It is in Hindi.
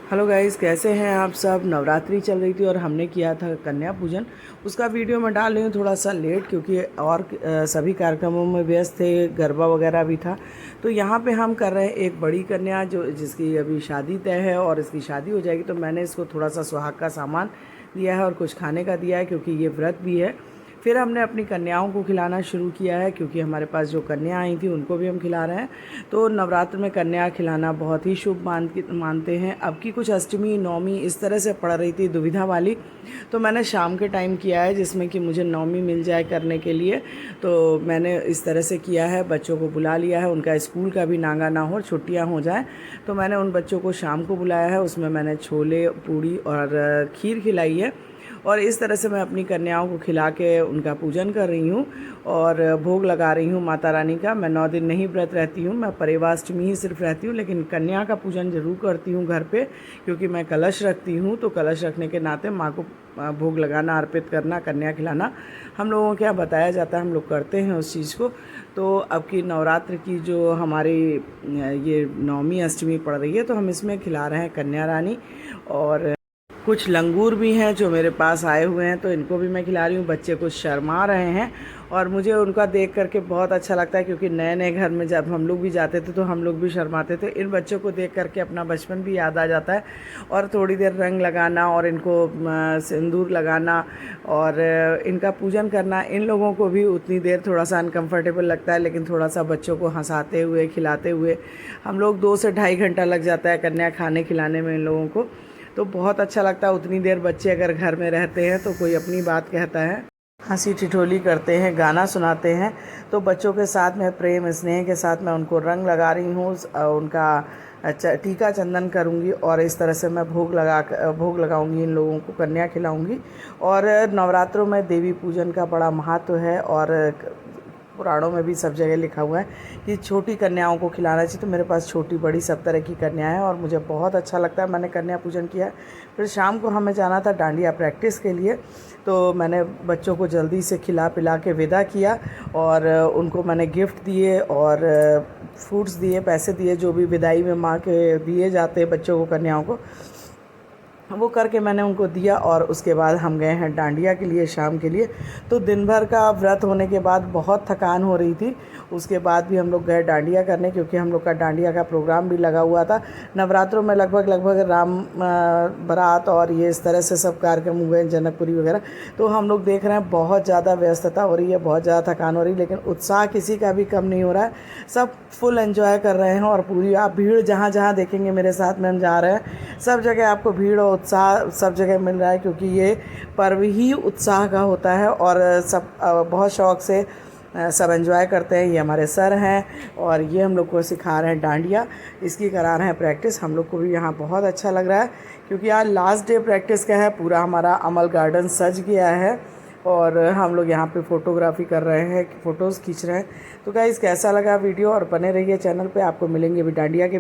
हेलो गाइस, कैसे हैं आप सब। नवरात्रि चल रही थी और हमने किया था कन्या पूजन। उसका वीडियो मैं डाल रही हूँ थोड़ा सा लेट, क्योंकि और सभी कार्यक्रमों में व्यस्त थे, गरबा वगैरह भी था। तो यहाँ पे हम कर रहे हैं एक बड़ी कन्या जो जिसकी अभी शादी तय है और इसकी शादी हो जाएगी। तो मैंने इसको थोड़ा सा सुहाग का सामान दिया है और कुछ खाने का दिया है, क्योंकि ये व्रत भी है। फिर हमने अपनी कन्याओं को खिलाना शुरू किया है, क्योंकि हमारे पास जो कन्या आई थी उनको भी हम खिला रहे हैं। तो नवरात्र में कन्या खिलाना बहुत ही शुभ मानते हैं। अब की कुछ अष्टमी नवमी इस तरह से पड़ रही थी दुविधा वाली, तो मैंने शाम के टाइम किया है जिसमें कि मुझे नवमी मिल जाए करने के लिए। तो मैंने इस तरह से किया है, बच्चों को बुला लिया है, उनका स्कूल का भी नागा ना हो, छुट्टियां हो जाए। तो मैंने उन बच्चों को शाम को बुलाया है, उसमें मैंने छोले पूड़ी और खीर खिलाई है। और इस तरह से मैं अपनी कन्याओं को खिला के उनका पूजन कर रही हूँ और भोग लगा रही हूँ माता रानी का। मैं 9 दिन नहीं व्रत रहती हूँ, मैं परिवाष्टमी ही सिर्फ रहती हूँ, लेकिन कन्या का पूजन ज़रूर करती हूँ घर पे, क्योंकि मैं कलश रखती हूँ। तो कलश रखने के नाते माँ को भोग लगाना, अर्पित करना, कन्या खिलाना हम लोगों को क्या बताया जाता है, हम लोग करते हैं उस चीज़ को। तो अब की नवरात्र की जो हमारी ये नवमी अष्टमी पड़ रही है, तो हम इसमें खिला रहे हैं कन्या रानी। और कुछ लंगूर भी हैं जो मेरे पास आए हुए हैं, तो इनको भी मैं खिला रही हूँ। बच्चे कुछ शर्मा रहे हैं और मुझे उनका देख करके बहुत अच्छा लगता है, क्योंकि नए नए घर में जब हम लोग भी जाते थे तो हम लोग भी शर्माते थे। इन बच्चों को देख करके अपना बचपन भी याद आ जाता है। और थोड़ी देर रंग लगाना और इनको सिंदूर लगाना और इनका पूजन करना, इन लोगों को भी उतनी देर थोड़ा सा अनकम्फर्टेबल लगता है, लेकिन थोड़ा सा बच्चों को हंसाते हुए खिलाते हुए हम लोग 2 से ढाई घंटा लग जाता है कन्या खाने खिलाने में इन लोगों को। तो बहुत अच्छा लगता है। उतनी देर बच्चे अगर घर में रहते हैं तो कोई अपनी बात कहता है, हंसी ठिठोली करते हैं, गाना सुनाते हैं। तो बच्चों के साथ में प्रेम स्नेह के साथ मैं उनको रंग लगा रही हूँ, उनका टीका चंदन करूँगी और इस तरह से मैं भोग लगाऊंगी, इन लोगों को कन्या खिलाऊंगी। और नवरात्रों में देवी पूजन का बड़ा महत्व है और पुराणों में भी सब जगह लिखा हुआ है कि छोटी कन्याओं को खिलाना चाहिए। तो मेरे पास छोटी बड़ी सब तरह की कन्याएं हैं और मुझे बहुत अच्छा लगता है। मैंने कन्या पूजन किया। फिर शाम को हमें जाना था डांडिया प्रैक्टिस के लिए, तो मैंने बच्चों को जल्दी से खिला पिला के विदा किया और उनको मैंने गिफ्ट दिए और फ्रूट्स दिए, पैसे दिए, जो भी विदाई में माँ के दिए जाते हैं बच्चों को, कन्याओं को, वो करके मैंने उनको दिया। और उसके बाद हम गए हैं डांडिया के लिए शाम के लिए। तो दिन भर का व्रत होने के बाद बहुत थकान हो रही थी। उसके बाद भी हम लोग गए डांडिया करने, क्योंकि हम लोग का डांडिया का प्रोग्राम भी लगा हुआ था। नवरात्रों में लगभग राम बारात और ये इस तरह से सब कार्यक्रम हुए, जनकपुरी वगैरह। तो हम लोग देख रहे हैं बहुत ज़्यादा व्यस्तता हो रही है, बहुत ज़्यादा थकान हो रही है, लेकिन उत्साह किसी का भी कम नहीं हो रहा है। सब फुल एंजॉय कर रहे हैं और पूरी आप भीड़ जहाँ जहाँ देखेंगे मेरे साथ में हम जा रहे हैं, सब जगह आपको भीड़ और उत्साह सब जगह मिल रहा है, क्योंकि ये पर्व ही उत्साह का होता है और सब बहुत शौक़ से सब एंजॉय करते हैं। ये हमारे सर हैं और ये हम लोग को सिखा रहे हैं डांडिया, इसकी करा रहे हैं प्रैक्टिस। हम लोग को भी यहाँ बहुत अच्छा लग रहा है, क्योंकि आज लास्ट डे प्रैक्टिस का है। पूरा हमारा अमल गार्डन सज गया है और हम लोग यहाँ पे फ़ोटोग्राफी कर रहे हैं, फ़ोटोज़ खींच रहे हैं। तो गाइस, कैसा लगा वीडियो, और बने रहिए चैनल पे, आपको मिलेंगे भी डांडिया के